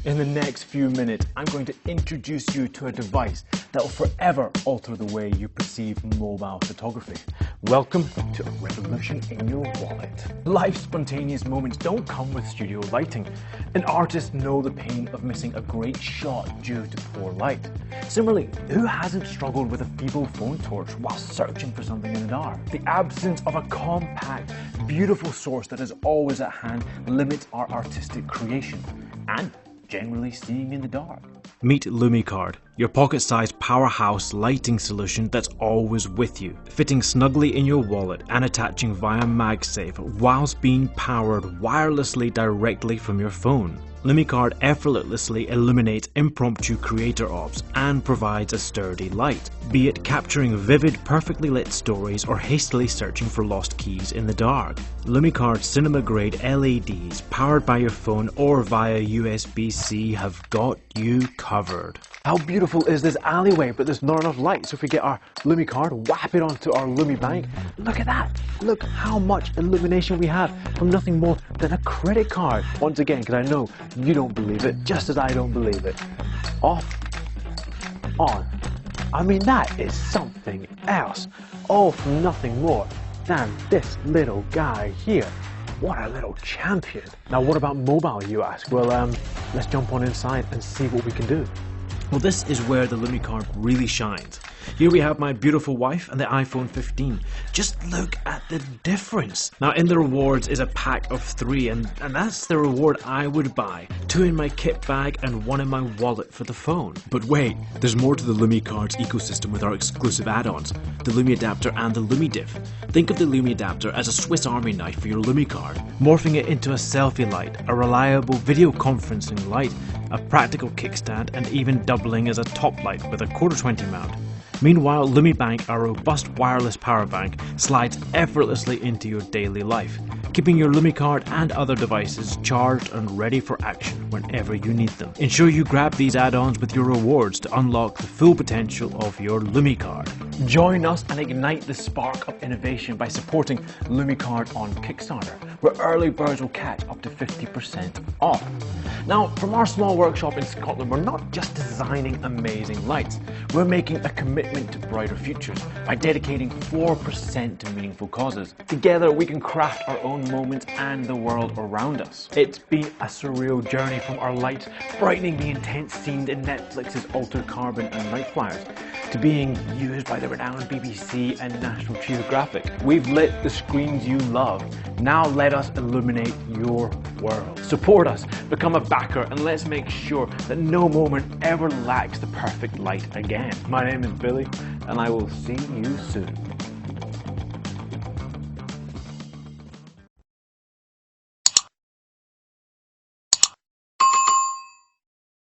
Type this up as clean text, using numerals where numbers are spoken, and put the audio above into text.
In the next few minutes, I'm going to introduce you to a device that will forever alter the way you perceive mobile photography. Welcome to a revolution in your wallet. Life's spontaneous moments don't come with studio lighting, and artists know the pain of missing a great shot due to poor light. Similarly, who hasn't struggled with a feeble phone torch while searching for something in the dark? The absence of a compact, beautiful source that is always at hand limits our artistic creation and generally seeing in the dark. Meet LumiCard, your pocket-sized powerhouse lighting solution that's always with you, fitting snugly in your wallet and attaching via MagSafe whilst being powered wirelessly directly from your phone. LumiCard effortlessly illuminates impromptu creator ops and provides a sturdy light, be it capturing vivid, perfectly lit stories or hastily searching for lost keys in the dark. LumiCard cinema-grade LEDs powered by your phone or via USB-C have got you covered. How beautiful is this alleyway, but there's not enough light, so if we get our LumiCard, whap it onto our LumiBank, look at that! Look how much illumination we have from nothing more than a credit card. Once again, because I know you don't believe it, just as I don't believe it. Off, on. I mean, that is something else. All from nothing more than this little guy here. What a little champion. Now, what about mobile, you ask? Well, let's jump on inside and see what we can do. Well, this is where the LumiCard really shines. Here we have my beautiful wife and the iPhone 15. Just look at the difference. Now, in the rewards is a pack of 3, and that's the reward I would buy. 2 in my kit bag and 1 in my wallet for the phone. But wait, there's more to the LumiCard's ecosystem with our exclusive add-ons, the Lumi Adapter and the LumiDiff. Think of the Lumi Adapter as a Swiss Army knife for your LumiCard, morphing it into a selfie light, a reliable video conferencing light, a practical kickstand, and even doubling as a top light with a 1/4-20 mount. Meanwhile, LumiBank, our robust wireless power bank, slides effortlessly into your daily life, keeping your LumiCard and other devices charged and ready for action whenever you need them. Ensure you grab these add-ons with your rewards to unlock the full potential of your LumiCard. Join us and ignite the spark of innovation by supporting LumiCard on Kickstarter, where early birds will catch up to 50% off. Now, from our small workshop in Scotland, we're not just designing amazing lights, we're making a commitment to brighter futures by dedicating 4% to meaningful causes. Together, we can craft our own moments and the world around us. It's been a surreal journey from our lights brightening the intense scenes in Netflix's Altered Carbon and Night Flyers to being used by the renowned BBC and National Geographic. We've lit the screens you love. Now let us illuminate your world. Support us, become a backer, and let's make sure that no moment ever lacks the perfect light again. My name is Billy, and I will see you soon.